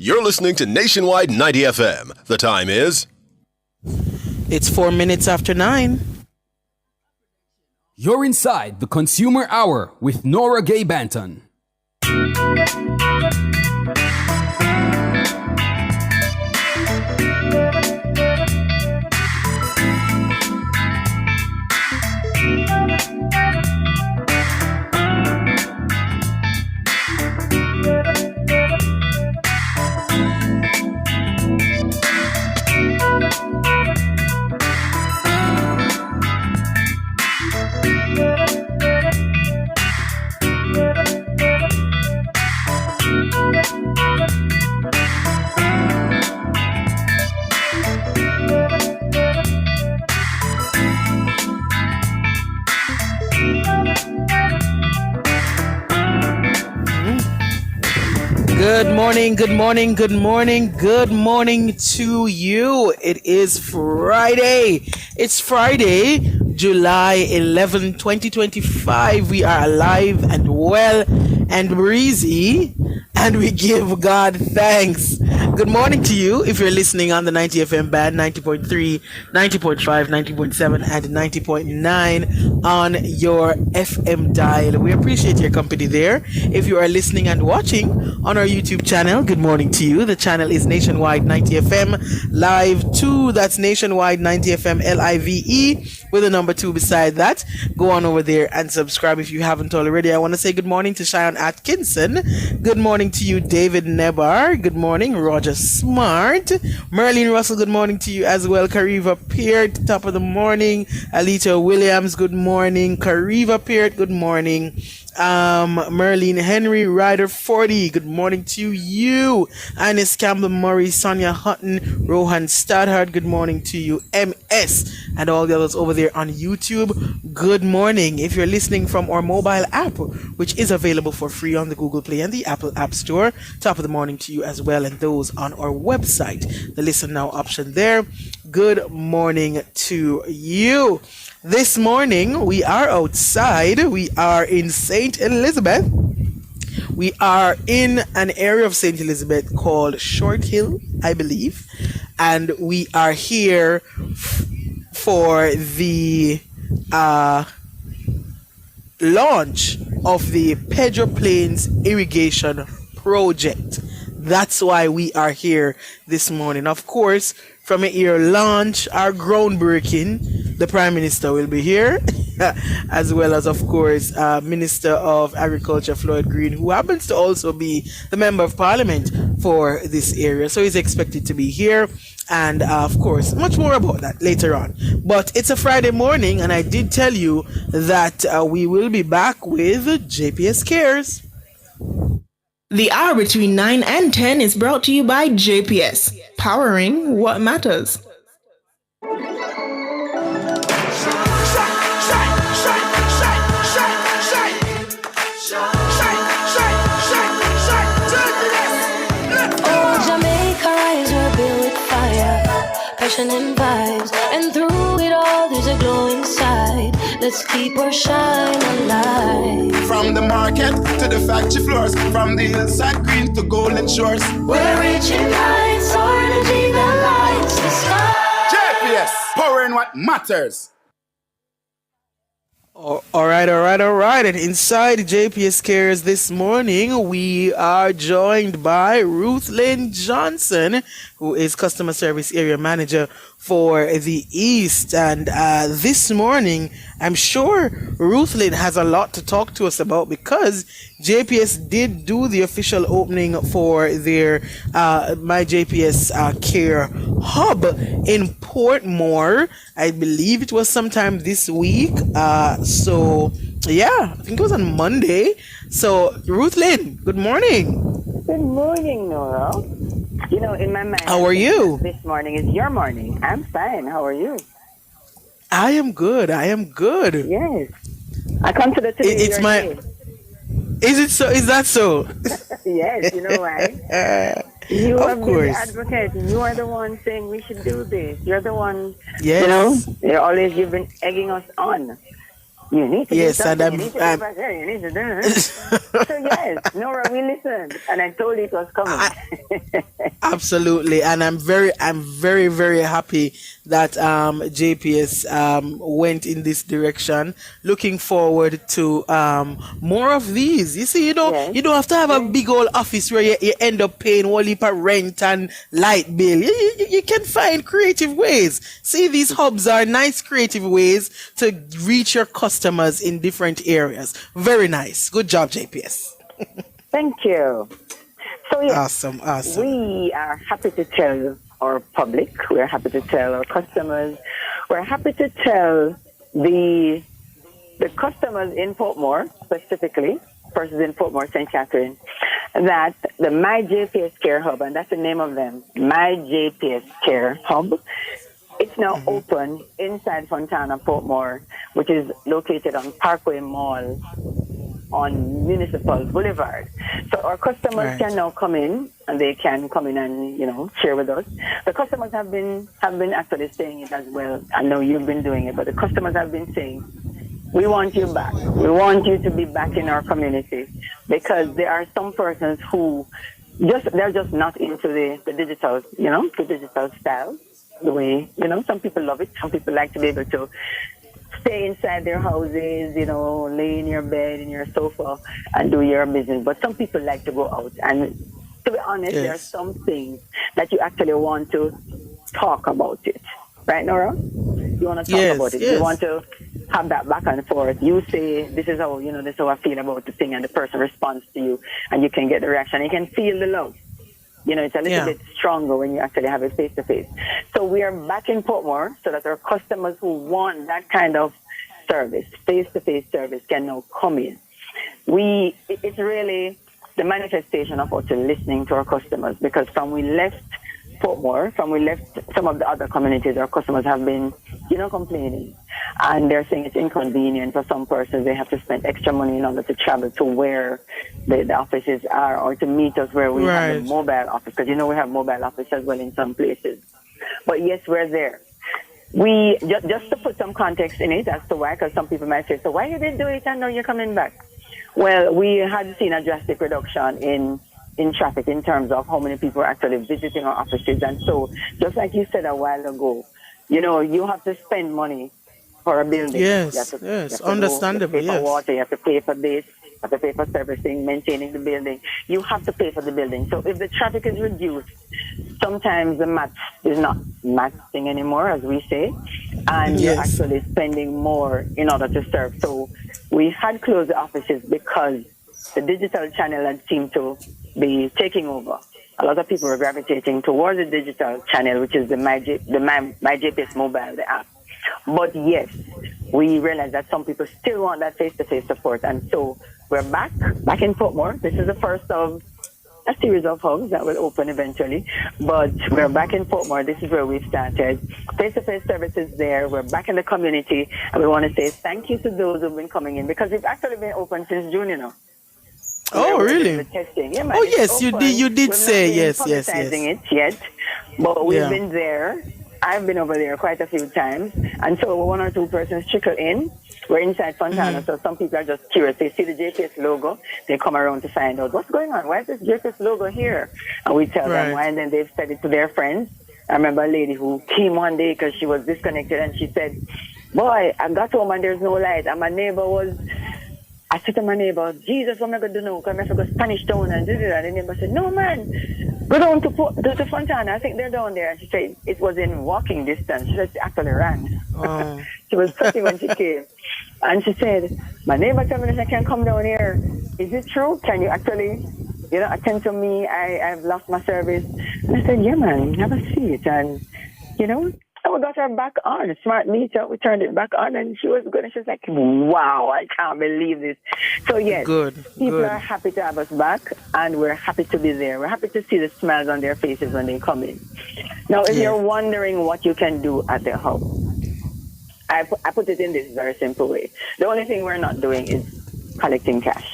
You're listening to Nationwide 90 FM. The time is... It's 4 minutes after 9. You're inside the Consumer Hour with Nora Gay Banton. Good morning, good morning, good morning, good morning to you. It is Friday. It's Friday, July 11, 2025. We are alive and well and breezy, and we give God thanks. Good morning to you if you're listening on the 90 FM band, 90.3, 90.5, 90.7, and 90.9 on your FM dial. We appreciate your company there. If you are listening and watching on our YouTube channel, good morning to you. The channel is Nationwide 90 FM Live 2. That's Nationwide 90 FM LIVE with a number 2 beside that. Go on over there and subscribe if you haven't already. I want to say good morning to Cheyenne Atkinson. Good morning to you, David Nebar. Good morning, Roger Smart. Merlin Russell, good morning to you as well. Kariva Peart, top of the morning. Alita Williams, good morning. Kariva Peart, good morning. Merlin Henry Ryder 40, good morning to you. Ines Campbell Murray, Sonia Hutton, Rohan Stadhart, good morning to you. MS and all the others over there on YouTube, good morning. If you're listening from our mobile app, which is available for free on the Google Play and the Apple App Store, top of the morning to you as well, and those on our website, the listen now option there, good morning to you. This morning, we are outside. We are in St. Elizabeth. We are in an area of St. Elizabeth called Short Hill, I believe. And we are here for the launch of the Pedro Plains Irrigation Project. That's why we are here this morning. Of course, from a year launch, our groundbreaking, the Prime Minister will be here, as well as, of course, Minister of Agriculture Floyd Green, who happens to also be the Member of Parliament for this area. So he's expected to be here. And, of course, much more about that later on. But it's a Friday morning, and I did tell you that we will be back with JPS Cares. The hour between 9 and 10 is brought to you by JPS, powering what matters. Oh, Jamaica eyes were built with fire, passion and vibes, and through it all there's a glow inside. Let's keep our shine alive. From the market to the factory floors, from the hillside green to golden shores, we're reaching heights, our energy that lights the sky. JPS, powering what matters. All right. And inside JPS Cares this morning, we are joined by Ruth Lynn Johnson, who is Customer Service Area Manager for the East. And this morning, I'm sure Ruth Lynn has a lot to talk to us about because JPS did do the official opening for their My JPS Care Hub in Portmore. I believe it was sometime this week. So, yeah, I think it was on Monday. So, Ruth Lynn, good morning. Good morning, Nora. You know, in my mind, how are you? This morning is your morning. I'm fine. How are you? I am good. Yes. I consider today it's your my day. Is it so? Is that so? Yes, you know why? You of have been course. the advocate. You are the one saying we should do this. You're the one, yes. you've been egging us on. You need to Yes, do and something. You need to do back there. You need to do it. So yes, Nora, we listened, and I told you it was coming. Absolutely, and I'm very, very happy that JPS went in this direction. Looking forward to more of these. You see, Yes. you don't have to have a big old office where you end up paying whole heap of rent and light bill. You can find creative ways. See, these hubs are nice creative ways to reach your customers in different areas. Very nice. Good job, JPS. Thank you. So yes, Awesome. we are happy to tell our public, we're happy to tell our customers, we're happy to tell the customers in Portmore, specifically, persons in Portmore, St. Catherine, that the My JPS Care Hub, and that's the name of them, My JPS Care Hub, it's now open inside Fontana, Portmore, which is located on Parkway Mall on Municipal Boulevard. So our customers can now come in, and they can come in and, share with us. The customers have been actually saying it as well. I know you've been doing it, but the customers have been saying, we want you back. We want you to be back in our community, because there are some persons who they're just not into the digital, the digital style. The way, some people love it. Some people like to be able to stay inside their houses, lay in your bed, in your sofa, and do your business. But some people like to go out. And to be honest, there are some things that you actually want to talk about it. Right, Nora? You want to talk about it. Yes. You want to have that back and forth. You say, this is how I feel about the thing, and the person responds to you, and you can get the reaction. You can feel the love. It's a little bit stronger when you actually have it face-to-face. So we are back in Portmore so that our customers who want that kind of service, face-to-face service, can now come in. It's really the manifestation of us listening to our customers, because from we left Portmore, from we left some of the other communities, our customers have been, complaining. And they're saying it's inconvenient for some persons. They have to spend extra money in order to travel to where the offices are, or to meet us where we have the mobile office. Because, we have mobile office as well in some places. But yes, we're there. We, just to put some context in it as to why, because some people might say, so why you didn't do it and now you're coming back? Well, we had seen a drastic reduction in traffic in terms of how many people are actually visiting our offices. And so, just like you said a while ago, you have to spend money for a building. Yes, understandable. You have to pay for water, you have to pay for this, you have to pay for servicing, maintaining the building. You have to pay for the building. So if the traffic is reduced, sometimes the math is not matching anymore, as we say, and you're actually spending more in order to serve. So we had closed the offices because the digital channel had seemed to be taking over. A lot of people were gravitating towards the digital channel, which is the My JPS mobile, the app. But yes, we realize that some people still want that face-to-face support. And so we're back in Portmore. This is the first of a series of hubs that will open eventually. But we're back in Portmore. This is where we started. Face-to-face services there. We're back in the community. And we want to say thank you to those who've been coming in, because we've actually been open since June, Oh, really? The testing. Yeah, man, oh, yes, open. you did We're say not yes. publicizing it yet, but we've been there. I've been over there quite a few times, and so one or two persons trickle in. We're inside Fontana, so some people are just curious. They see the JPS logo, they come around to find out what's going on. Why is this JPS logo here? And we tell them why, and then they've said it to their friends. I remember a lady who came one day because she was disconnected, and she said, "Boy, I got home and there's no light, and my neighbor was." I said to my neighbor, Jesus, what am I going to do now? Because I'm going to go Spanish Town and do that. And the neighbor said, no, man, go down to Fontana. I think they're down there. And she said it was in walking distance. She said she actually ran. Oh. She was pretty when she came. And she said, my neighbor told me that I can come down here. Is it true? Can you actually, attend to me? I've lost my service. And I said, yeah, man, have a seat. And, and we got her back on. Smart meter. We turned it back on, and she was good. And she was like, wow, I can't believe this. So, yes, people are happy to have us back, and we're happy to be there. We're happy to see the smiles on their faces when they come in. Now, if you're wondering what you can do at the hub, I put it in this very simple way. The only thing we're not doing is collecting cash.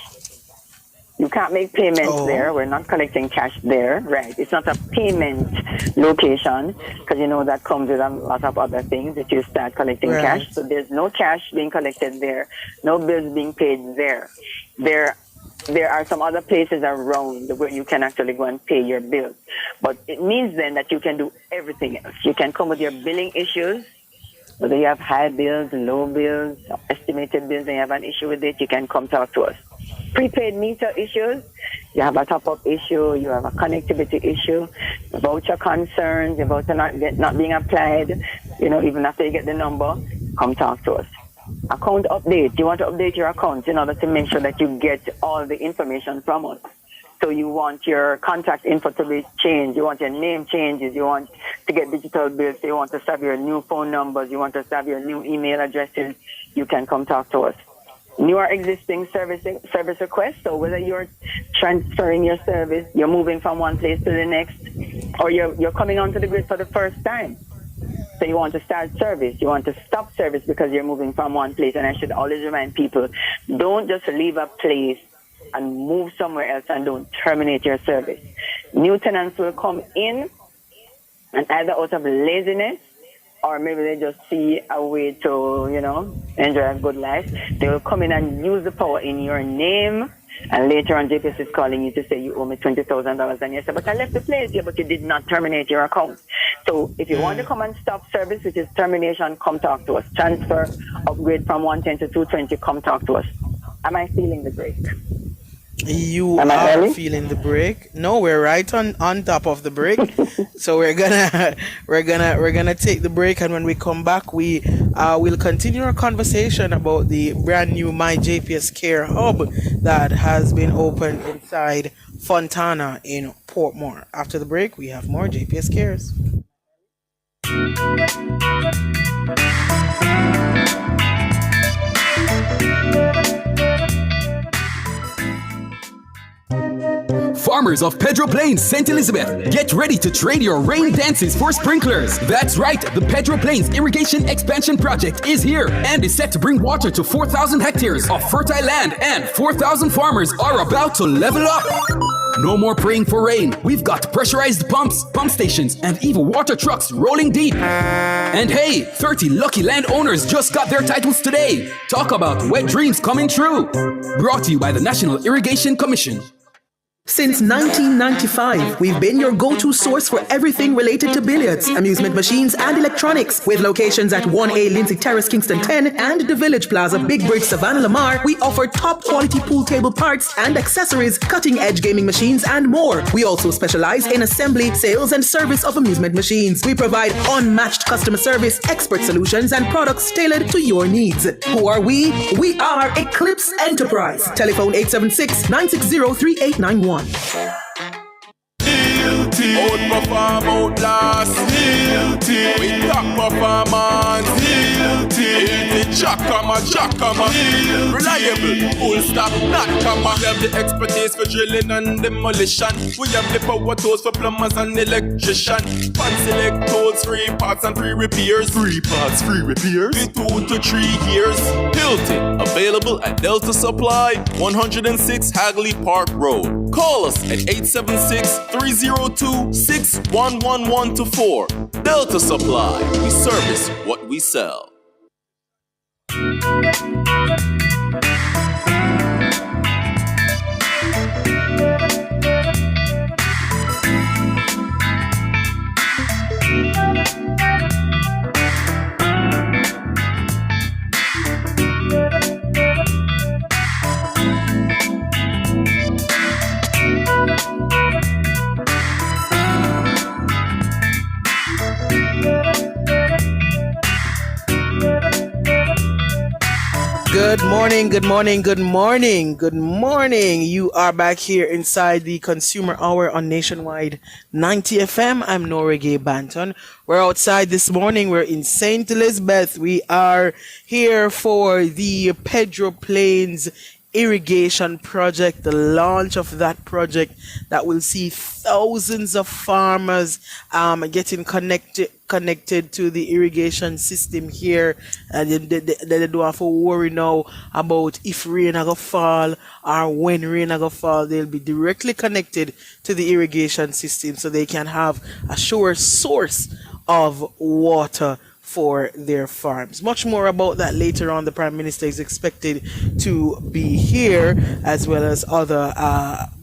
You can't make payments there. We're not collecting cash there, right? It's not a payment location because you know that comes with a lot of other things if you start collecting cash. So there's no cash being collected there, no bills being paid there. There are some other places around where you can actually go and pay your bills. But it means then that you can do everything else. You can come with your billing issues, whether you have high bills, low bills, estimated bills, and you have an issue with it, you can come talk to us. Prepaid meter issues, you have a top-up issue, you have a connectivity issue, voucher concerns, your voucher not being applied, even after you get the number, come talk to us. Account update, you want to update your account in order to make sure that you get all the information from us. So you want your contact info to be changed, you want your name changes, you want to get digital bills, you want to have your new phone numbers, you want to have your new email addresses, you can come talk to us. New or existing service requests, so whether you're transferring your service, you're moving from one place to the next, or you're coming onto the grid for the first time. So you want to start service, you want to stop service because you're moving from one place. And I should always remind people, don't just leave a place and move somewhere else and don't terminate your service. New tenants will come in and either out of laziness or maybe they just see a way to, enjoy a good life. They will come in and use the power in your name. And later on, JPS is calling you to say you owe me $20,000. And you say, but I left the place here, but you did not terminate your account. So if you want to come and stop service, which is termination, come talk to us. Transfer, upgrade from 110 to 220, come talk to us. Am I feeling the break? You are feeling the break. No, we're right on top of the break. So we're gonna take the break, and when we come back, we will continue our conversation about the brand new My JPS Care Hub that has been opened inside Fontana in Portmore. After the break, we have more JPS Cares. Farmers of Pedro Plains, St. Elizabeth, get ready to trade your rain dances for sprinklers. That's right, the Pedro Plains Irrigation Expansion Project is here and is set to bring water to 4,000 hectares of fertile land, and 4,000 farmers are about to level up. No more praying for rain. We've got pressurized pumps, pump stations, and even water trucks rolling deep. And hey, 30 lucky landowners just got their titles today. Talk about wet dreams coming true. Brought to you by the National Irrigation Commission. Since 1995, we've been your go-to source for everything related to billiards, amusement machines, and electronics. With locations at 1A Lindsay Terrace, Kingston 10, and the Village Plaza, Big Bridge, Savannah, Lamar, we offer top-quality pool table parts and accessories, cutting-edge gaming machines, and more. We also specialize in assembly, sales, and service of amusement machines. We provide unmatched customer service, expert solutions, and products tailored to your needs. Who are we? We are Eclipse Enterprise. Telephone 876-960-3891. Guilty. Outperform, outlast. Guilty. We top performance. Guilty. The Jackama. Reliable. Full stop. Not comma. We have the expertise for drilling and demolition. We have the power tools for plumbers and electrician. Fancy select tools, free parts and free repairs. Free parts, free repairs. 2 to 3 years. Hilton. Available at Delta Supply, 106 Hagley Park Road. Call us at 876-302-6111-4. Delta Supply. We service what we sell. Good morning. You are back here inside the Consumer Hour on Nationwide 90 FM. I'm Nora Gay Banton. We're outside this morning. We're in St. Elizabeth. We are here for the Pedro Plains irrigation project, the launch of that project that will see thousands of farmers getting connected to the irrigation system here, and they don't have to worry now about if rain are gonna fall or when rain are gonna fall. They'll be directly connected to the irrigation system, so they can have a sure source of water for their farms. Much more about that later on. The Prime Minister is expected to be here, as well as other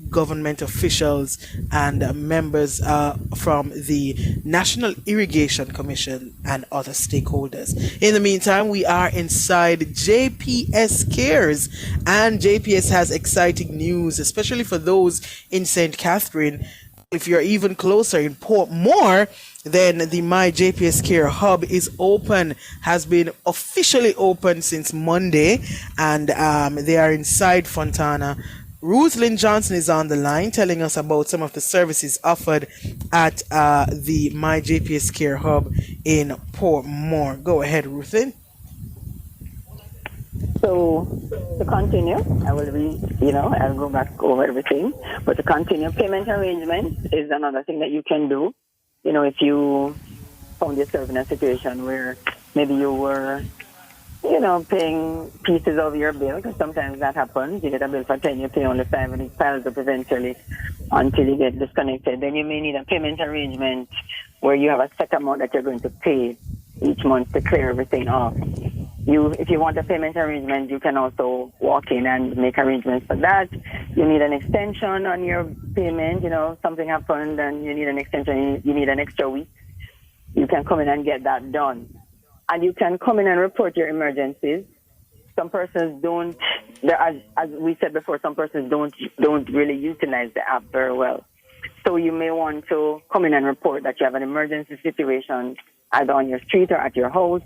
government officials and members from the National Irrigation Commission and other stakeholders. In the meantime, we are inside JPS Cares, and JPS has exciting news, especially for those in St. Catherine. If you're even closer in Portmore, then the My JPS Care Hub is open, has been officially open since Monday, and they are inside Fontana. Ruth Lynn Johnson is on the line telling us about some of the services offered at the My JPS Care Hub in Portmore. Go ahead, Ruth Lynn. So to continue, I will I'll go back over everything. But to continue, payment arrangement is another thing that you can do. If you found yourself in a situation where maybe you were, paying pieces of your bill, because sometimes that happens. You get a bill for 10, you pay only 5, and it piles up eventually until you get disconnected. Then you may need a payment arrangement where you have a set amount that you're going to pay each month to clear everything off. If you want a payment arrangement, you can also walk in and make arrangements for that. You need an extension on your payment. Something happened and you need an extension, you need an extra week. You can come in and get that done. And you can come in and report your emergencies. Some persons don't, as we said before, some persons don't really utilize the app very well. So you may want to come in and report that you have an emergency situation either on your street or at your house.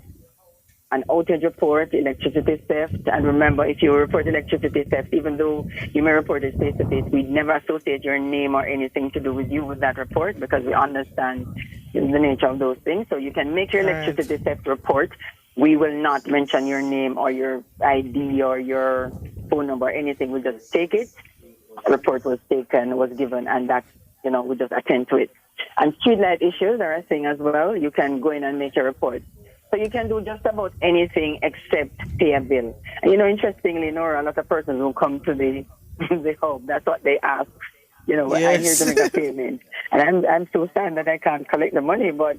An outage report, electricity theft. And remember, if you report electricity theft, even though you may report it face-to-face, we'd never associate your name or anything to do with you with that report, because we understand the nature of those things. So you can make your electricity theft report. We will not mention your name or your ID or your phone number or anything. We'll just take it. A report was taken, was given, and that's, we just attend to it. And streetlight issues are a thing as well. You can go in and make your report. So you can do just about anything except pay a bill. And interestingly, Nora, a lot of persons who come to the hub, that's what they ask. I'm here to make a payment. And I'm so sad that I can't collect the money, but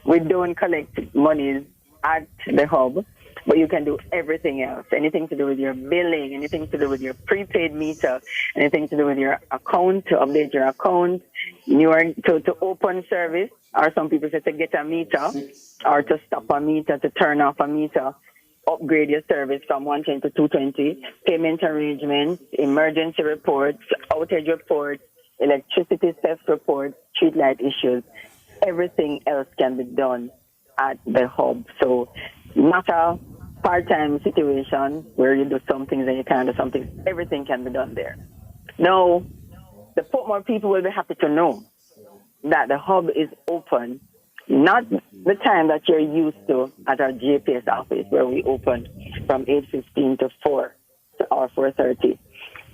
we don't collect monies at the hub. But you can do everything else. Anything to do with your billing, anything to do with your prepaid meter, anything to do with your account, to update your account, to open service, or some people say to get a meter, or to stop a meter, to turn off a meter, upgrade your service from 120 to 220, payment arrangements, emergency reports, outage reports, electricity theft reports, streetlight issues. Everything else can be done at the hub. So not a part-time situation where you do some things and you can't do some things. Everything can be done there. Now, the Portmore people will be happy to know that the hub is open, not the time that you're used to at our JPS office, where we open from 8:15 to 4 or 4:30.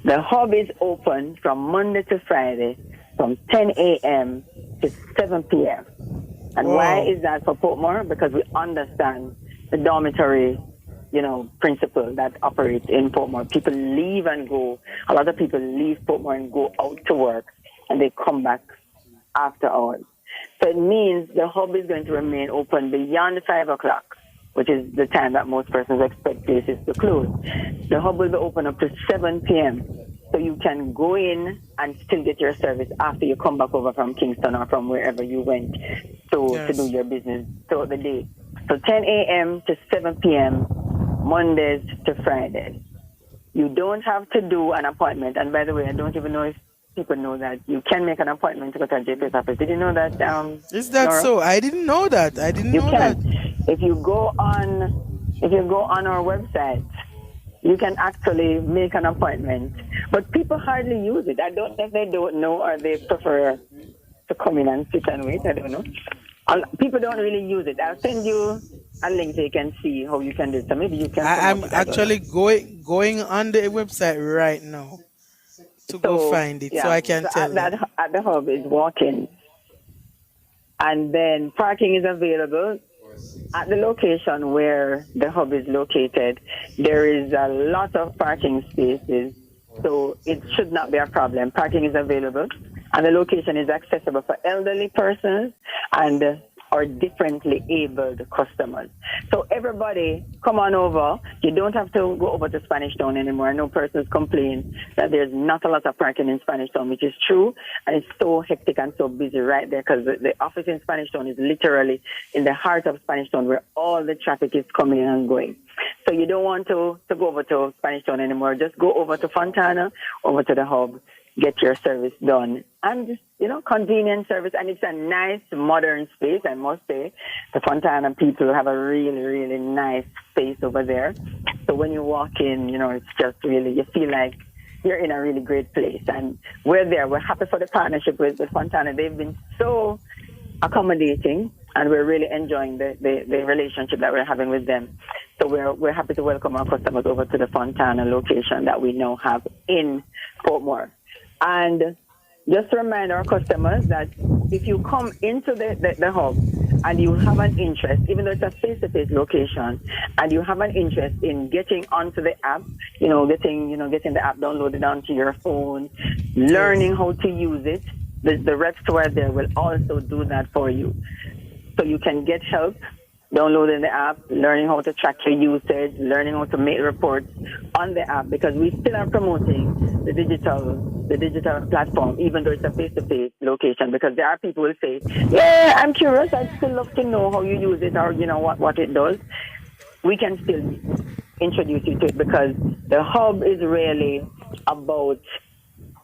The hub is open from Monday to Friday from 10 a.m. to 7 p.m. And why is that for Portmore? Because we understand the dormitory, principle that operates in Portmore. People leave and go. A lot of people leave Portmore and go out to work, and they come back after hours. So it means the hub is going to remain open beyond 5 o'clock, which is the time that most persons expect places to close. The hub will be open up to 7 p.m. So you can go in and still get your service after you come back over from Kingston or from wherever you went to do your business throughout the day. So 10 a.m. to 7 p.m., Mondays to Fridays. You don't have to do an appointment. And by the way, I don't even know if people know that you can make an appointment to go to a JPS office. Did you know that? Is that Nora? So? I didn't know that. You can. If you go on our website, you can actually make an appointment. But people hardly use it. I don't know if they don't know or they prefer to come in and sit and wait. I don't know. People don't really use it. I'll send you a link so you can see how you can do it. So maybe you can. I'm actually going on the website right now to go find it, so I can tell you. At the hub is walk-in, and then parking is available at the location where the hub is located. There is a lot of parking spaces, so it should not be a problem. Parking is available, and the location is accessible for elderly persons and or differently abled customers. So everybody, come on over. You don't have to go over to Spanish Town anymore. No persons complain that there's not a lot of parking in Spanish Town, which is true. And it's so hectic and so busy right there because the office in Spanish Town is literally in the heart of Spanish Town where all the traffic is coming and going. So you don't want to go over to Spanish Town anymore. Just go over to Fontana, over to the hub, get your service done. And, convenient service. And it's a nice, modern space, I must say. The Fontana people have a really, really nice space over there. So when you walk in, it's just really, you feel like you're in a really great place. And we're there. We're happy for the partnership with Fontana. They've been so accommodating, and we're really enjoying the relationship that we're having with them. So we're happy to welcome our customers over to the Fontana location that we now have in Portmore. And just to remind our customers that if you come into the hub and you have an interest, even though it's a face-to-face location, and you have an interest in getting onto the app, getting the app downloaded onto your phone, learning how to use it, the reps who are there will also do that for you. So you can get help downloading the app, learning how to track your usage, learning how to make reports on the app, because we still are promoting the digital platform, even though it's a face-to-face location, because there are people who say, yeah, I'm curious, I'd still love to know how you use it or, what it does. We can still introduce you to it because the hub is really about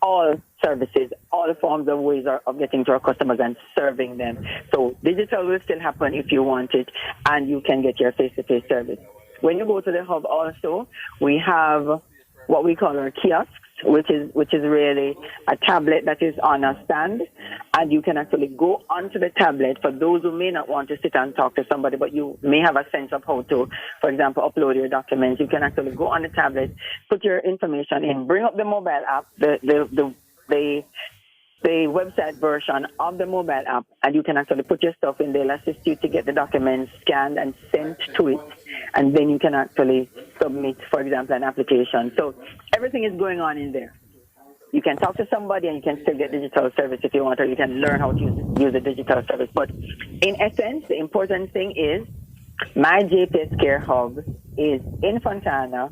all services, all forms of ways of getting to our customers and serving them. So digital will still happen if you want it, and you can get your face-to-face service. When you go to the hub also, we have what we call our kiosks, which is really a tablet that is on a stand, and you can actually go onto the tablet for those who may not want to sit and talk to somebody, but you may have a sense of how to, for example, upload your documents. You can actually go on the tablet, put your information in, bring up the mobile app, the website version of the mobile app, and you can actually put your stuff in. They'll assist you to get the documents scanned and sent to it, and then you can actually submit, for example, an application. So everything is going on in there. You can talk to somebody and you can still get digital service if you want, or you can learn how to use the digital service. But in essence, the important thing is my JPS Care Hub is in Fontana,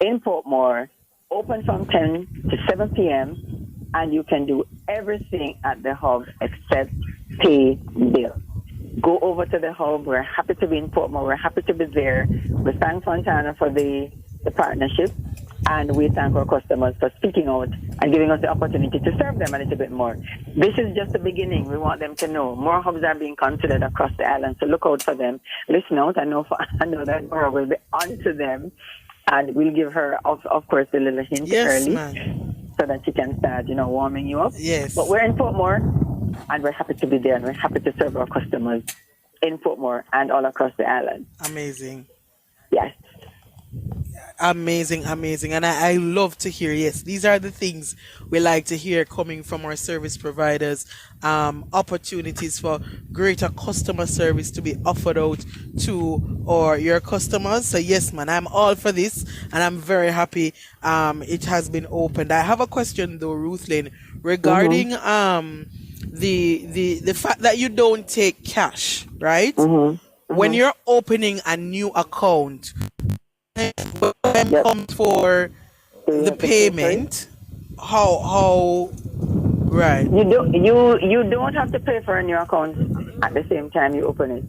in Portmore, open from 10 to 7 p.m., and you can do everything at the hub except pay bill. Go over to the hub. We're happy to be in Portmore. We're happy to be there. We thank Fontana for the partnership, and we thank our customers for speaking out and giving us the opportunity to serve them a little bit more. This is just the beginning. We want them to know more hubs are being considered across the island, so look out for them. Listen out. I know that Nora will be on to them, and we'll give her, of course, a little hint early. Man. So that she can start, warming you up. Yes. But we're in Portmore, and we're happy to be there, and we're happy to serve our customers in Portmore and all across the island. Amazing. Yes. Amazing. And I love to hear, yes, these are the things we like to hear coming from our service providers. Opportunities for greater customer service to be offered out to your customers. So yes, man, I'm all for this, and I'm very happy it has been opened. I have a question though, Ruthlyn, regarding the fact that you don't take cash, right? When you're opening a new account, when it comes for the payment, how right? You don't have to pay for a new account at the same time you open it.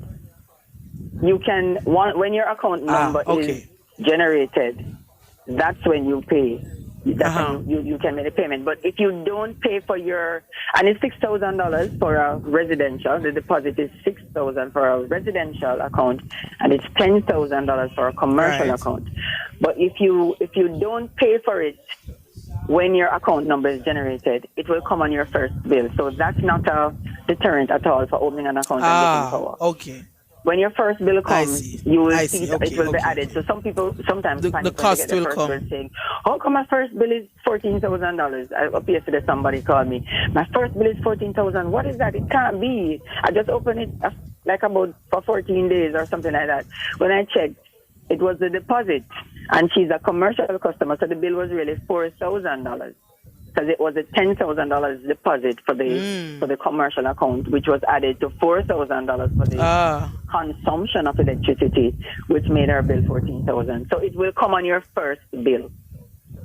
You can when your account number is generated, that's when you pay. That's when you can make the payment. But if you don't pay for and it's $6,000 for a residential, the deposit is $6,000 for a residential account, and it's $10,000 for a commercial account. But if you don't pay for it when your account number is generated, it will come on your first bill. So that's not a deterrent at all for opening an account and getting power. Okay. when your first bill comes, you will see that Okay, it will be okay. added. So some people sometimes The panic when they cost get the will first come. bill saying, "How come my first bill is $14,000?" Up yesterday, somebody called me. My first bill is $14,000. What is that? It can't be. I just opened it like about for 14 days or something like that. When I checked, it was the deposit, and she's a commercial customer, so the bill was really $4,000. Because it was a $10,000 deposit for the commercial account, which was added to $4,000 for the consumption of electricity, which made our bill $14,000. So it will come on your first bill.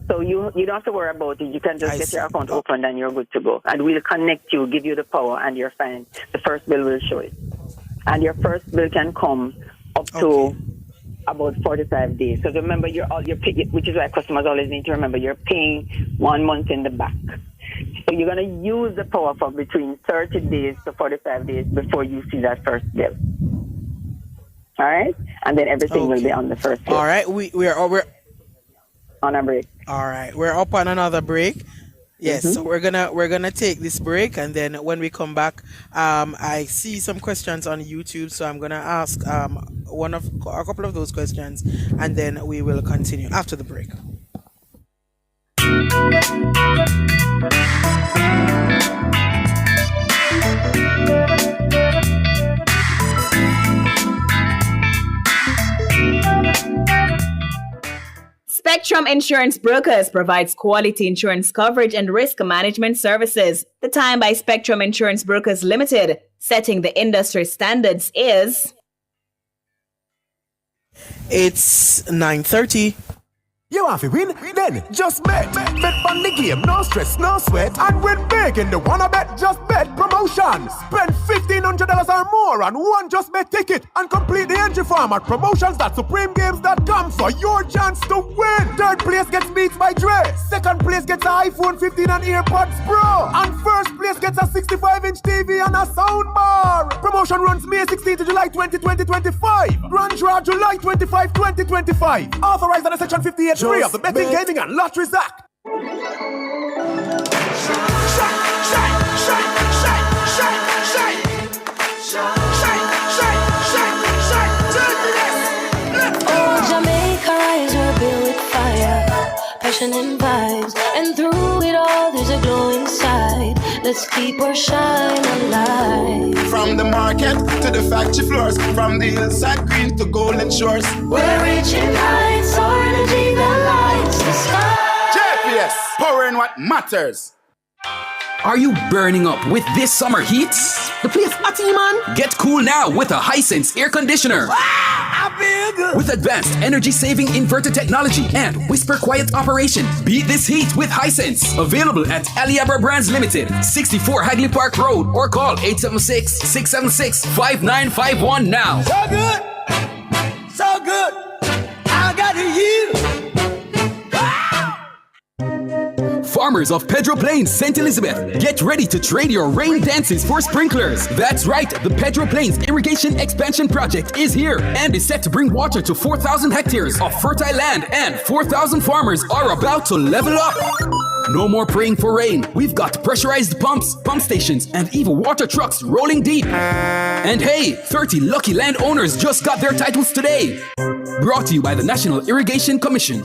So you don't have to worry about it. You can just get your account opened and you're good to go. And we'll connect you, give you the power, and you're fine. The first bill will show it. And your first bill can come up to about 45 days. So remember, you're paying, which is why customers always need to remember, you're paying 1 month in the back. So you're going to use the power for between 30 days to 45 days before you see that first bill. All right? And then everything will be on the first bill. All right. We're on a break. All right. We're up on another break. Yes, so we're gonna take this break, and then when we come back, I see some questions on YouTube, so I'm gonna ask a couple of those questions, and then we will continue after the break. Spectrum Insurance Brokers provides quality insurance coverage and risk management services. The time by Spectrum Insurance Brokers Limited, setting the industry standards, is... It's 9:30. You want to win? Then just bet. Bet on the game, no stress, no sweat. And win big in the Wanna Bet Just Bet promotion. Spend $1,500 or more on one Just Bet ticket and complete the entry form at promotions.supremegames.com for your chance to win. Third place gets Beats by Dre. Second place gets an iPhone 15 and AirPods Pro. And first place gets a 65-inch TV and a soundbar. Promotion runs May 16 to July 20, 2025. Grand draw July 25, 2025. Authorized under Section 58. Free of the Betting, Gaming and Lotteries Act. Oh, Jamaica, eyes were built with fire, passion and vibes, and through it all, there's a glow inside. Let's keep our shine alive. From the market to the factory floors, from the hillside green to golden shores, we're reaching heights, our energy that lights the sky. JPS, powering what matters. Are you burning up with this summer heat? The place hot, man. Get cool now with a Hisense air conditioner. I feel good. With advanced energy-saving inverter technology and whisper quiet operation, beat this heat with Hisense. Available at Aliabra Brands Limited, 64 Hagley Park Road, or call 876-676-5951 now. So good. So good. I got you. Farmers of Pedro Plains, St. Elizabeth, get ready to trade your rain dances for sprinklers. That's right, the Pedro Plains Irrigation Expansion Project is here and is set to bring water to 4,000 hectares of fertile land, and 4,000 farmers are about to level up. No more praying for rain. We've got pressurized pumps, pump stations, and even water trucks rolling deep. And hey, 30 lucky landowners just got their titles today. Brought to you by the National Irrigation Commission.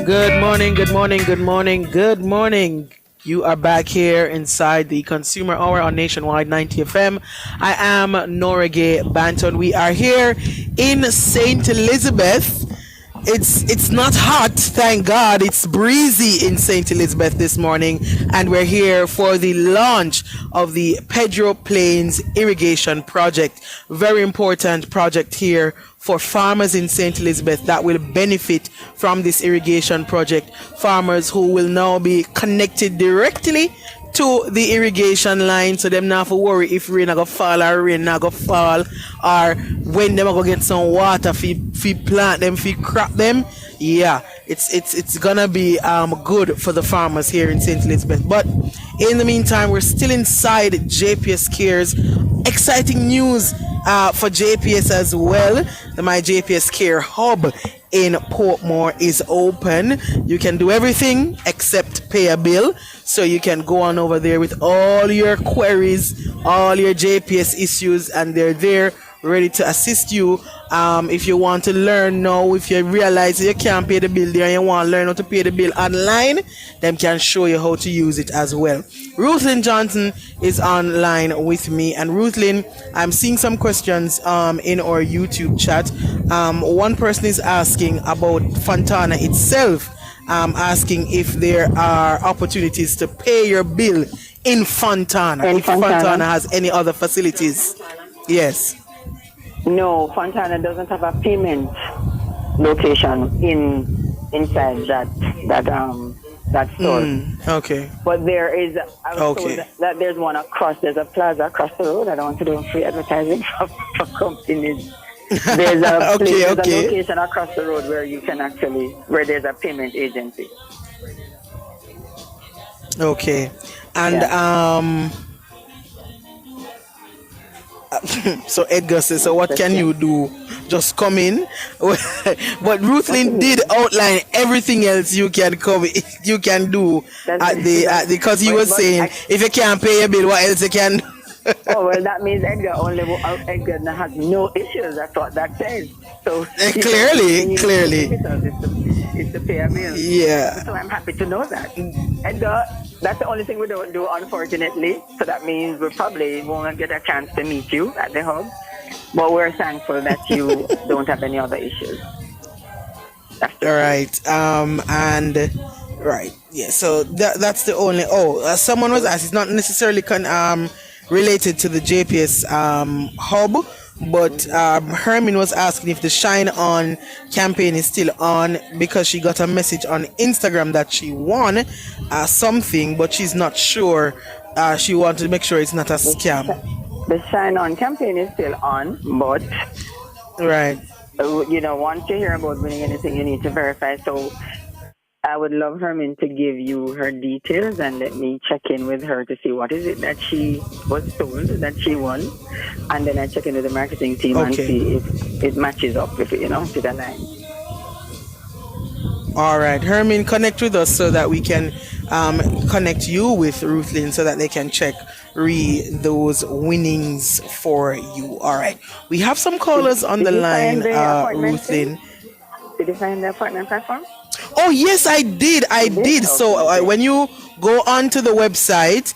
Good morning, good morning, good morning, good morning. You are back here inside the Consumer Hour on Nationwide 90 FM. I am Norige Banton. We are here in St. Elizabeth. It's not hot, thank God. It's breezy in St. Elizabeth this morning, and we're here for the launch of the Pedro Plains Irrigation Project. Very important project here for farmers in St. Elizabeth that will benefit from this irrigation project. Farmers who will now be connected directly to the irrigation line, so them not have to worry if rain not go fall or rain not go fall, or when them go get some water fi plant them, fi crop them. Yeah, it's gonna be good for the farmers here in St. Elizabeth. But in the meantime, we're still inside JPS Cares. Exciting news for JPS as well. The My JPS Care Hub in Portmore is open. You can do everything except pay a bill. So you can go on over there with all your queries, all your JPS issues, and they're there ready to assist you. If you want to learn now, if you realize you can't pay the bill there and you want to learn how to pay the bill online, them can show you how to use it as well. Ruthlyn Johnson is online with me, and Ruthlyn, I'm seeing some questions in our YouTube chat. One person is asking about Fontana itself, asking if there are opportunities to pay your bill in Fontana, if Fontana has any other facilities. Yes. No, Fontana doesn't have a payment location inside that store. Okay. But there is, I was told that there's one there's a plaza across the road. I don't want to do free advertising for companies. There's a there's a location across the road where you can where there's a payment agency. Okay. And so Edgar says, so what can you do? Just come in. But Ruthlyn did outline everything else you can do because he was saying if you can't pay your bill, what else you can do? Oh, well, that means Edgar has no issues. That's what that says. So clearly. It's to pay a bill. Yeah. So I'm happy to know that. Edgar, that's the only thing we don't do, unfortunately. So that means we probably won't get a chance to meet you at the hub. But we're thankful that you don't have any other issues. All right. Right. Yeah. So that's the only. Someone was asked. It's not necessarily related to the JPS hub, but Hermin was asking if the Shine On campaign is still on because she got a message on Instagram that she won something, but she's not sure. She wanted to make sure it's not a scam. The Shine On campaign is still on, but right. Once you hear about winning anything, you need to verify. So I would love Hermin to give you her details and let me check in with her to see what is it that she was told that she won, and then I check in with the marketing team and see if it matches up with to the line. All right, Hermin, connect with us so that we can connect you with Ruthlyn so that they can check those winnings for you. All right, we have some callers on the line, Ruthlyn. Did you find the appointment platform? Oh yes, I did. Okay. So when you go onto the website,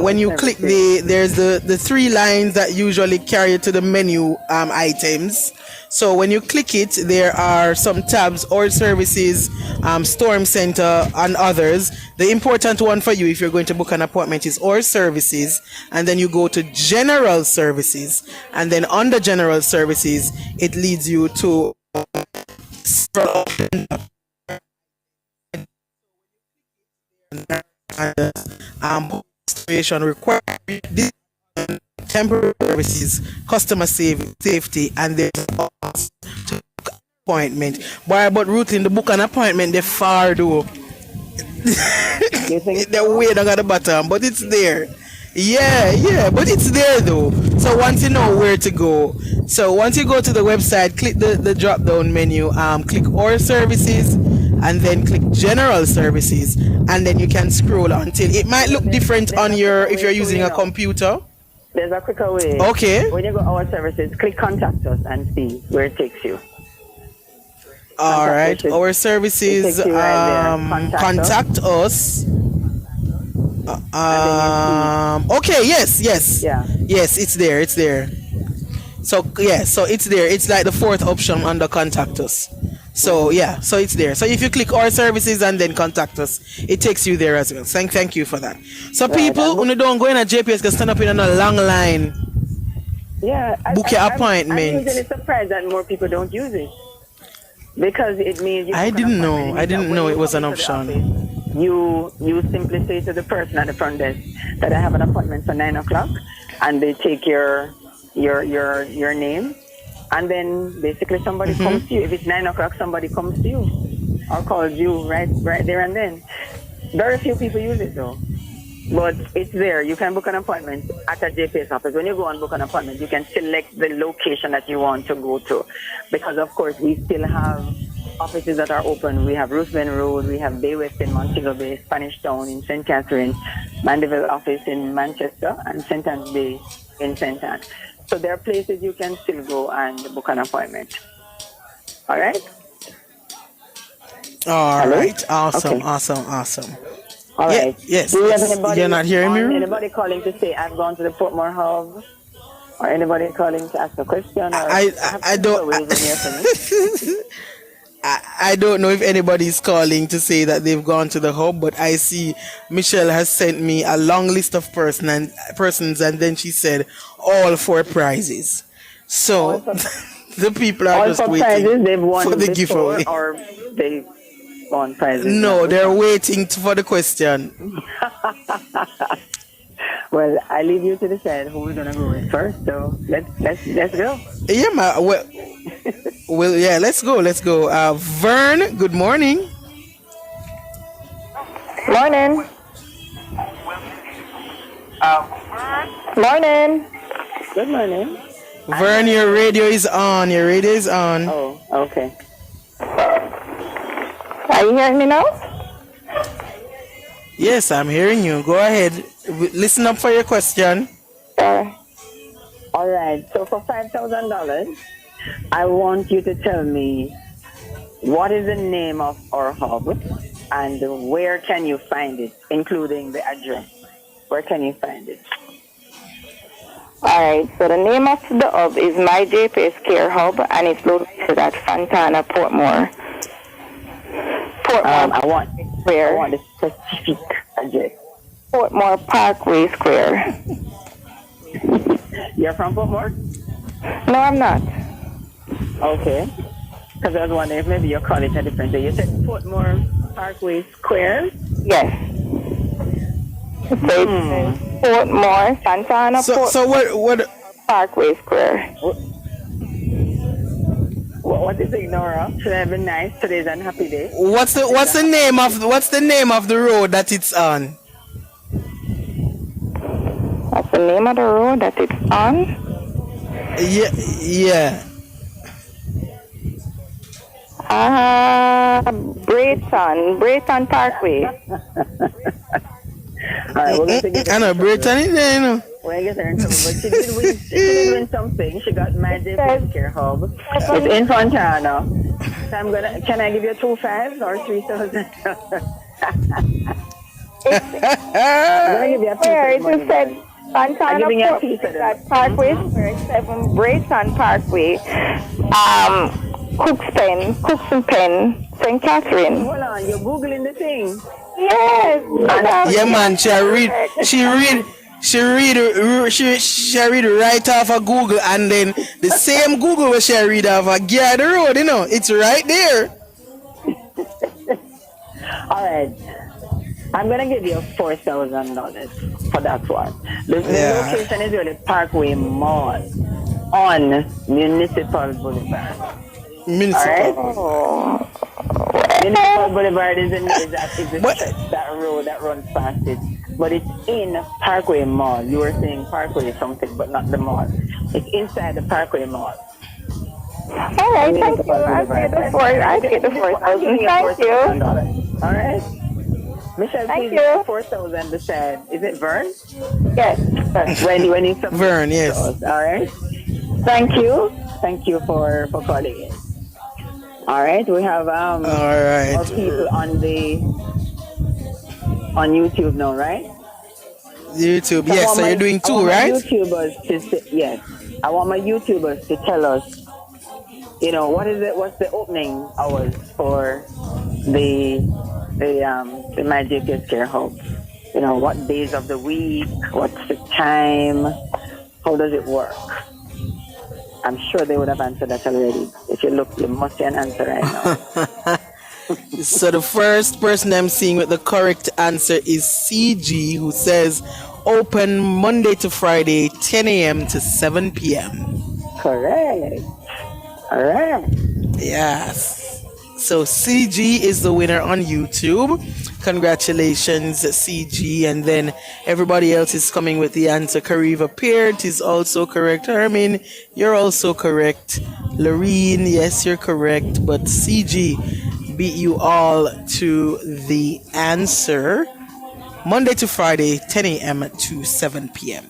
when you click there's the three lines that usually carry you to the menu items. So when you click it, there are some tabs: Oil Services, Storm Center, and others. The important one for you, if you're going to book an appointment, is Oil Services, and then you go to General Services, and then under General Services, it leads you to requirement, temporary services, customer safety, and there's appointment. But Ruthlyn, the book an appointment, they're far though. They're way down at the bottom, but it's there. Yeah, but it's there though. So once you know where to go, so once you go to the website, click the drop down menu, click Oil Services, and then click General Services, and then you can scroll until it might look different on if you're using a computer. There's a quicker way. Okay. When you go Our Services, click Contact Us and see where it takes you. All right. Our Services, Contact Us. Okay, yes. Yeah. Yes, it's there. So it's there. It's like the fourth option under Contact Us. So so it's there. So if you click Our Services and then Contact Us, it takes you there as well. Thank you for that. So people who don't go in at JPS can stand up in a long line. Yeah. Book your appointment. I'm usually surprised that more people don't use it because it means I didn't know it was an option. You simply say to the person at the front desk that I have an appointment for 9 o'clock, and they take your name, and then basically somebody comes to you. If it's 9 o'clock, somebody comes to you. or calls you right there and then. Very few people use it though. But it's there. You can book an appointment at a JPS office. When you go and book an appointment, you can select the location that you want to go to. Because, of course, we still have offices that are open. We have Ruthven Road, we have Bay West in Montego Bay, Spanish Town in St. Catherine, Mandeville office in Manchester, and St. Anne's Bay in St. Anne. So there are places you can still go and book an appointment. All right? All right. Awesome, Okay. awesome. All right. Yes. Do you have yes. anybody You're not hearing me? Anybody calling to say I've gone to the Portmore Hub? Or anybody calling to ask a question? Or I don't. I don't know if anybody's calling to say that they've gone to the hub, but I see Michelle has sent me a long list of persons, and then she said all 4 prizes. So the people are all just 4 waiting prizes they've won for the before, giveaway. or they won prizes. No, now? they're waiting for the question. Well, I leave you to decide who we're gonna go with first. So let's go. Yeah, well, yeah, let's go. Vern, good morning. Morning. Morning. Good morning. Vern, your radio is on. Oh, okay. Are you hearing me now? Yes, I'm hearing you. Go ahead. Listen up for your question. All right. So for $5,000, I want you to tell me what is the name of our hub and where can you find it, including the address. Where can you find it? All right. So the name of the hub is My JPS Care Hub, and it's located at Fontana, Portmore. I want the specific address. Portmore Parkway Square. You're from Portmore? No, I'm not. Okay. Because I was wondering if maybe you're calling it a different day. You said Portmore Parkway Square? Yes. So it's Portmore, Fontana, So what? Parkway Square. What is it, Nora? Should I be nice? Today's an happy day. What's the name of the road that it's on? What's the name of the road that it's on? Yeah. Brayton Parkway. Alright, we're going to get I know Brayton is there, you know. We're going to get her in trouble, but she did win something. She got my JPS Care Hub. It's in Fontana. So can I give you 2 5s or 3,000? I'm going to give you a piece of the money. Fontana Parkway Square, 7 Brayton Parkway, Cooks and Pen, St. Catherine. Hold on, you're Googling the thing. Yes. Yeah, man. She read right off of Google, and then the same Google where she read off of Gear the Road. You know, it's right there. All right. I'm going to give you $4,000 for that one. The location is really Parkway Mall on Municipal Boulevard. Municipal Boulevard is that road that runs past it. But it's in Parkway Mall. You were saying Parkway something, but not the mall. It's inside the Parkway Mall. All right, thank you. I'll get the 4,000. Thank you. All right. Michelle, thank you. 4,000 decide. Is it Vern? Yes. When you Vern, yes. All right. Thank you. Thank you for calling in. All right. We have more people on YouTube now, right? YouTube, yes. So you're doing 2, right? Yes. I want my YouTubers to tell us, you know, what's the opening hours for the My JPS Care Hub? You know, what days of the week? What's the time? How does it work? I'm sure they would have answered that already. If you look, you must see an answer right now. So the first person I'm seeing with the correct answer is CG, who says open Monday to Friday, 10 a.m. to 7 p.m. Correct. All right. Yes. So CG is the winner on YouTube. Congratulations, CG. And then everybody else is coming with the answer. Kariva Peart is also correct. Hermin, you're also correct. Lorene, yes, you're correct. But CG beat you all to the answer. Monday to Friday, 10 a.m. to 7 p.m.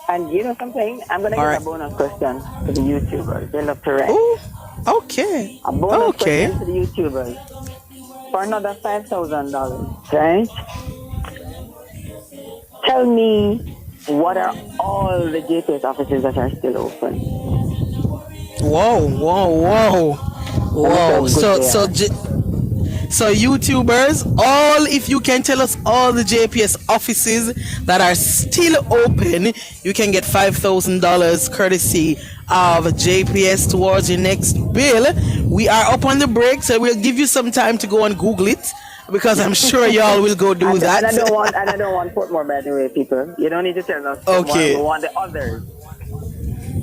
And you know something? I'm going to give a bonus question to the YouTubers. They love to write. Ooh, okay. A bonus question to the YouTubers for another $5,000, right? Tell me, what are all the JPS offices that are still open? Whoa. So YouTubers, if you can tell us all the JPS offices that are still open, you can get $5,000 courtesy of JPS towards your next bill. We are up on the break, so we'll give you some time to go and Google it, because I'm sure y'all will go do that. And I don't want Portmore, by the way, people. You don't need to tell us. Okay. We want the others.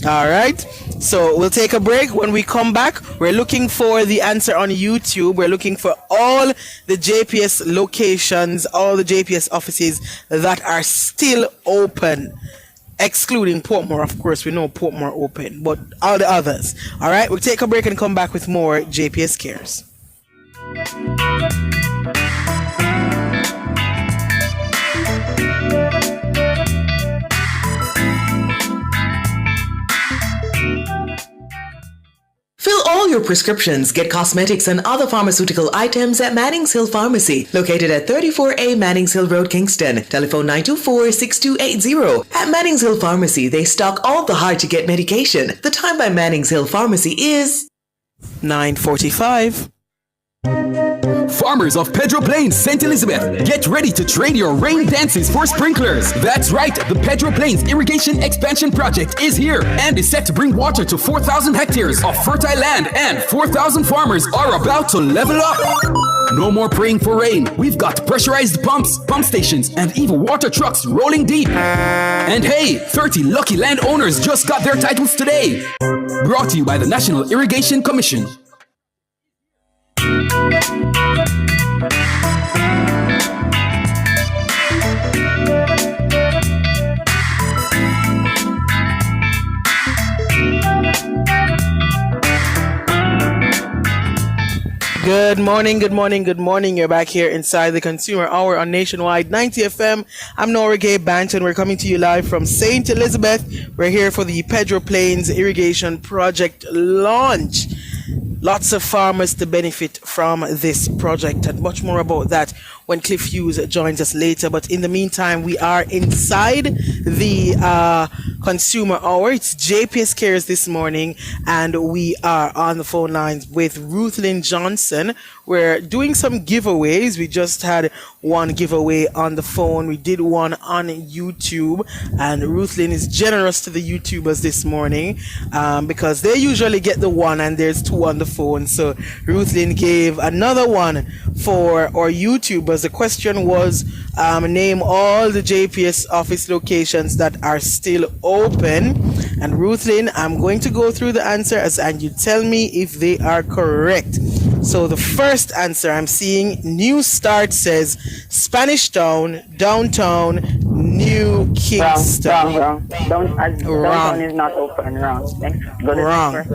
All right. So we'll take a break. When we come back, we're looking for the answer on YouTube. We're looking for all the JPS locations, all the JPS offices that are still open, excluding Portmore. Of course, we know Portmore open, but all the others. All right. We'll take a break and come back with more JPS Cares. Fill all your prescriptions, get cosmetics and other pharmaceutical items at Mannings Hill Pharmacy, located at 34A Mannings Hill Road, Kingston. Telephone 924-6280. At Mannings Hill Pharmacy, they stock all the hard-to-get medication. The time by Mannings Hill Pharmacy is 9:45. Farmers of Pedro Plains, St. Elizabeth, get ready to trade your rain dances for sprinklers. That's right, the Pedro Plains Irrigation Expansion Project is here and is set to bring water to 4,000 hectares of fertile land, and 4,000 farmers are about to level up. No more praying for rain. We've got pressurized pumps, pump stations, and even water trucks rolling deep. And hey, 30 lucky landowners just got their titles today. Brought to you by the National Irrigation Commission. Good morning. You're back here inside the Consumer Hour on Nationwide 90 FM. I'm Nora Gay Banton. We're coming to you live from St. Elizabeth. We're here for the Pedro Plains Irrigation Project launch. Lots of farmers to benefit from this project, and much more about that when Cliff Hughes joins us later. But in the meantime, we are inside the Consumer Hour. It's JPS Cares this morning, and we are on the phone lines with Ruthlyn Johnson. We're doing some giveaways. We just had one giveaway on the phone. We did one on YouTube, and Ruthlyn is generous to the YouTubers this morning because they usually get the one and there's two on the phone. So Ruthlyn gave another one for our YouTubers. The question was, name all the JPS office locations that are still open. And Ruthlyn, I'm going to go through the answers and you tell me if they are correct. So the first answer I'm seeing, New Start says Spanish Town, Downtown, New Kingston. Wrong. Downtown is not open. Wrong.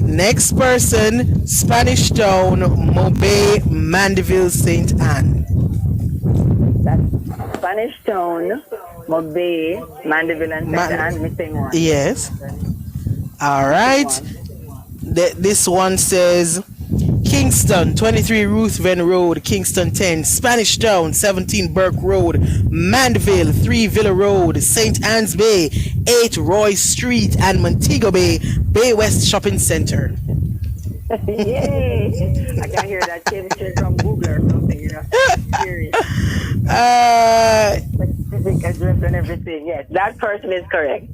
Next person, Spanish Town, Mobay, Mandeville, St. Anne. That's Spanish Town, Mobay, Mandeville, and St. Anne. Missing one. Yes. All right. This one says Kingston, 23 Ruthven Road, Kingston 10, Spanish Town, 17 Burke Road, Mandeville, 3 Villa Road, St. Anne's Bay, 8 Roy Street, and Montego Bay, Bay West Shopping Center. Yay! I can hear that came straight from Google or something, you know. Serious. Specific address and everything. Yes, that person is correct.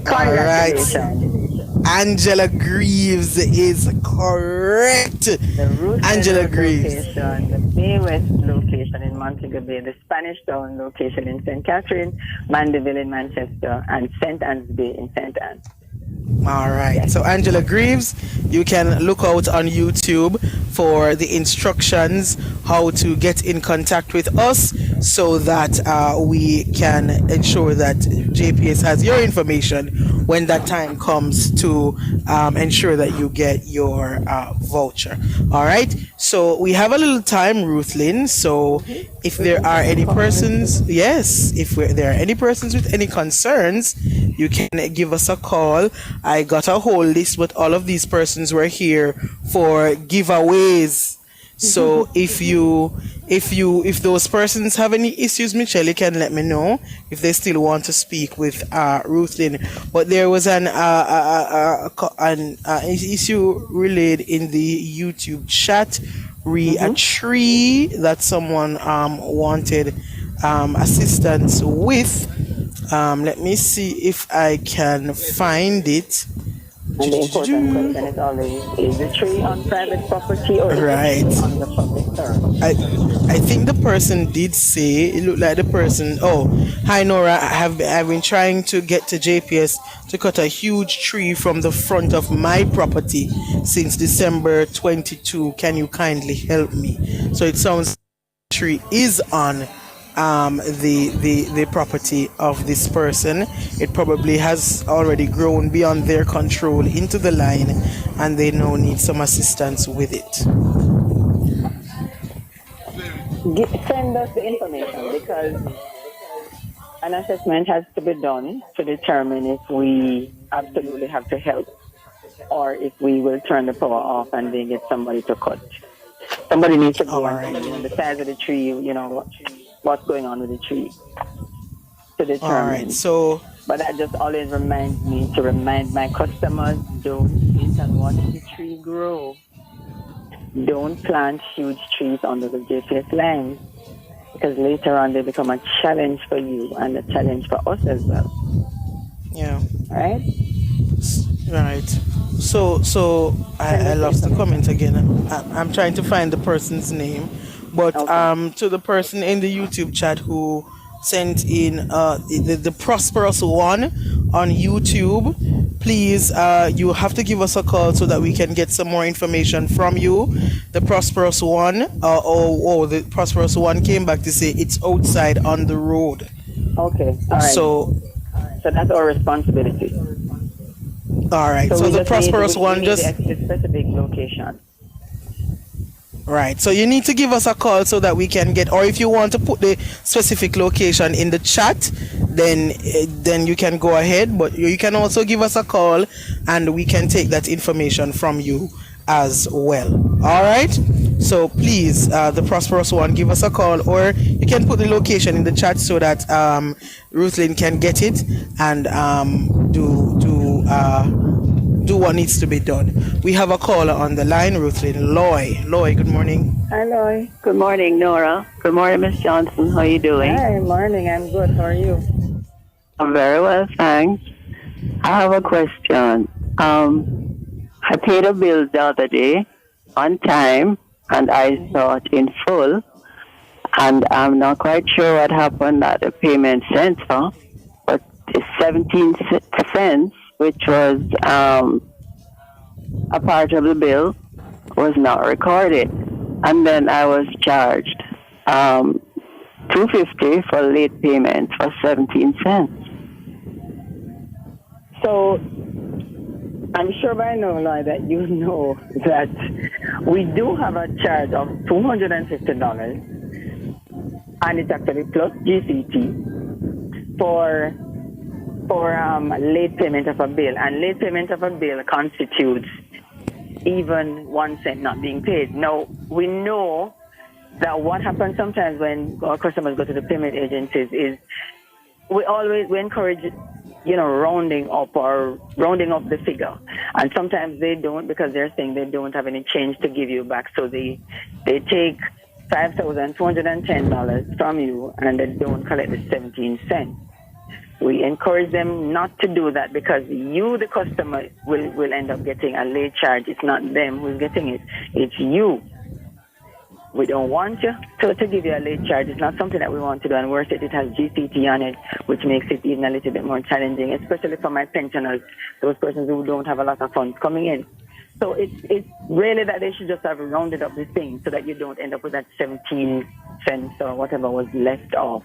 Congratulations. All right. Angela Greaves is correct. Angela Greaves. Location, the Bay West location in Montego Bay, the Spanish Town location in St. Catherine, Mandeville in Manchester, and St. Anne's Bay in St. Anne. All right. So Angela Greaves, you can look out on YouTube for the instructions how to get in contact with us so that we can ensure that JPS has your information when that time comes to ensure that you get your voucher. All right. So we have a little time, Ruthlyn. So if there are any persons, if there are any persons with any concerns, you can give us a call. I got a whole list, but all of these persons were here for giveaways. So if those persons have any issues, Michelle, you can let me know if they still want to speak with Ruthlyn. But there was an issue relayed in the YouTube chat a tree that someone wanted assistance with. Let me see if I can find it. And the important question is always, is the tree on private property or is it on the public term? I think the person did say, it looked like the person, hi Nora, I've been trying to get to JPS to cut a huge tree from the front of my property since December 22. Can you kindly help me? So it sounds like the tree is on the property of this person. It probably has already grown beyond their control into the line, and they now need some assistance with it. Send us the information, because an assessment has to be done to determine if we absolutely have to help or if we will turn the power off and then get somebody to cut. Somebody needs to go and the size of the tree, what's going on with the tree to determine. All right, so but that just always reminds me to remind my customers, don't sit and watch the tree grow. Don't plant huge trees under the JPS line, because later on they become a challenge for you and a challenge for us as well. Yeah. Right? Right. So I lost the comment again. I'm trying to find the person's name. But to the person in the YouTube chat who sent in the Prosperous One on YouTube, please, you have to give us a call so that we can get some more information from you. The Prosperous One, the Prosperous One came back to say it's outside on the road. Okay, all right. So that's our responsibility. All right. So the Prosperous One just the specific location. Right, so you need to give us a call so that we can get, or if you want to put the specific location in the chat, then you can go ahead, but you can also give us a call and we can take that information from you as well. All right, so please, the Prosperous One, give us a call, or you can put the location in the chat so that Ruthlyn can get it and do what needs to be done. We have a caller on the line, Ruthlyn. Loy, good morning. Hi, Loy. Good morning, Nora. Good morning, Miss Johnson. How are you doing? Hi, morning. I'm good. How are you? I'm very well, thanks. I have a question. I paid a bill the other day on time, and I saw it in full. And I'm not quite sure what happened at the payment center, but it's 17 cents, which was a part of the bill, was not recorded. And then I was charged $2.50 for late payment for 17 cents. So I'm sure by now, Lloyd, that you know that we do have a charge of $250, and it's actually plus GCT for late payment of a bill. And late payment of a bill constitutes even 1 cent not being paid. Now, we know that what happens sometimes when our customers go to the payment agencies is we encourage, rounding up the figure. And sometimes they don't, because they're saying they don't have any change to give you back. So they take $5,210 from you and they don't collect the 17 cents. We encourage them not to do that, because you, the customer, will end up getting a late charge. It's not them who's getting it. It's you. We don't want you to give you a late charge. It's not something that we want to do, and worse it has GCT on it, which makes it even a little bit more challenging, especially for my pensioners, those persons who don't have a lot of funds coming in. So it's really that they should just have rounded up the thing so that you don't end up with that 17 cents or whatever was left off,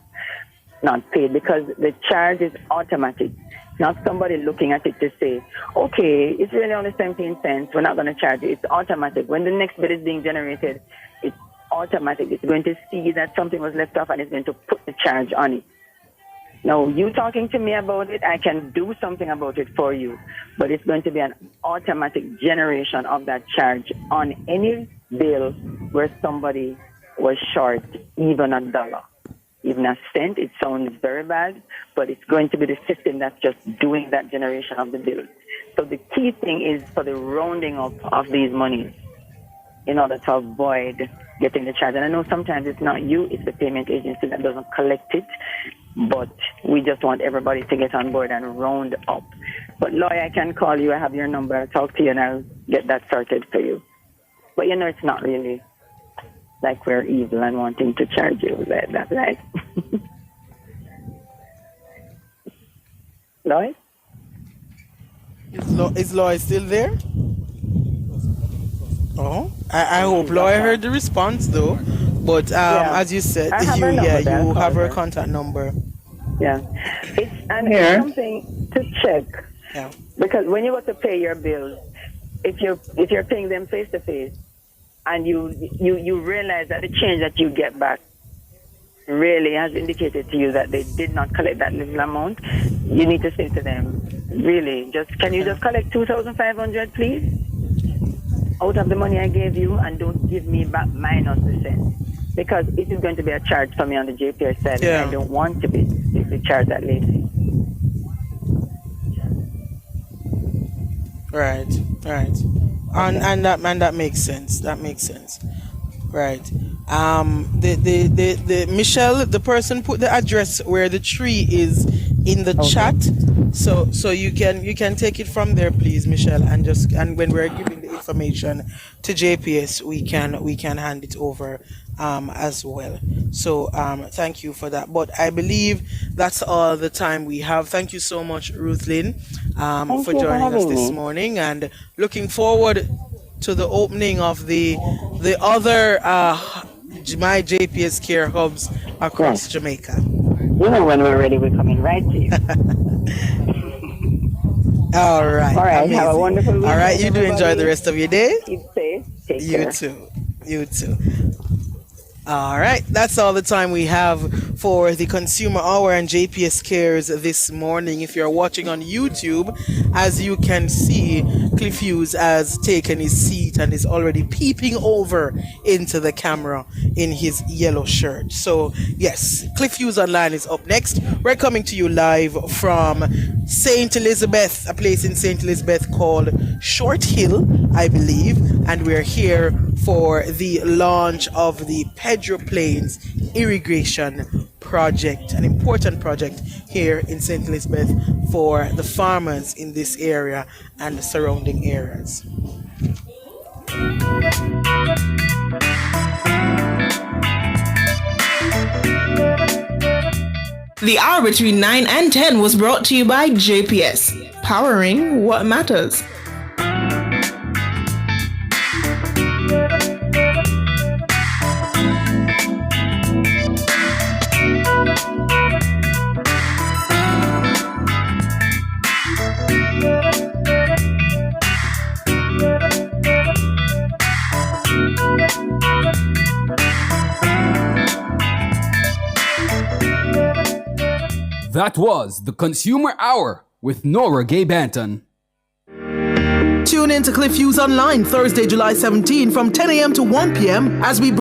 not paid, because the charge is automatic. Not somebody looking at it to say, okay, it's really only 17 cents, we're not going to charge you. It's automatic. When the next bill is being generated, it's automatic. It's going to see that something was left off and it's going to put the charge on it. Now, you talking to me about it, I can do something about it for you, but it's going to be an automatic generation of that charge on any bill where somebody was short even $1. Even a cent. It sounds very bad, but it's going to be the system that's just doing that generation of the bill. So the key thing is for the rounding up of these monies in order to avoid getting the charge. And I know sometimes it's not you, it's the payment agency that doesn't collect it, but we just want everybody to get on board and round up. But Loy, I can call you, I have your number, I'll talk to you and I'll get that sorted for you. But you know, it's not really like we're evil and wanting to charge you like that, right? Loy? Is Loy still there? Oh, I hope Loy heard the response though. But as you said, you have her contact number. Yeah, it's something to check. Yeah. Because when you go to pay your bills, if you're paying them face to face, and you realize that the change that you get back really has indicated to you that they did not collect that little amount, you need to say to them, really, can you just collect 2,500, please, out of the money I gave you, and don't give me back minus the cent, because it is going to be a charge for me on the JPS side. And I don't want to be charged that late fee. Right. And that makes sense. That makes sense. Right. The Michelle, the person put the address where the tree is in the chat. So you can take it from there, please, Michelle, and when we're giving the information to JPS, we can hand it over as well. So thank you for that. But I believe that's all the time we have. Thank you so much, Ruth Lynn, for joining us this morning, and looking forward to the opening of the other My JPS Care hubs across Jamaica. You know, when we're ready, we're coming right to you. All right. Amazing. Have a wonderful weekend. All right, you do enjoy the rest of your day. Keep safe. Take care. You too. All right, that's all the time we have for the Consumer Hour and JPS Cares this morning. If you're watching on YouTube, as you can see, Cliff Hughes has taken his seat and is already peeping over into the camera in his yellow shirt. So yes, Cliff Hughes Online is up next. We're coming to you live from St. Elizabeth, a place in St. Elizabeth called Short Hill, I believe, and we're here for the launch of the Pedro Plains Irrigation Project, an important project here in St. Elizabeth for the farmers in this area and the surrounding areas. The hour between 9 and 10 was brought to you by JPS, powering what matters. That was the Consumer Hour with Nora Gay Banton. Tune in to Cliff Hughes Online Thursday, July 17 from 10 a.m. to 1 p.m. as we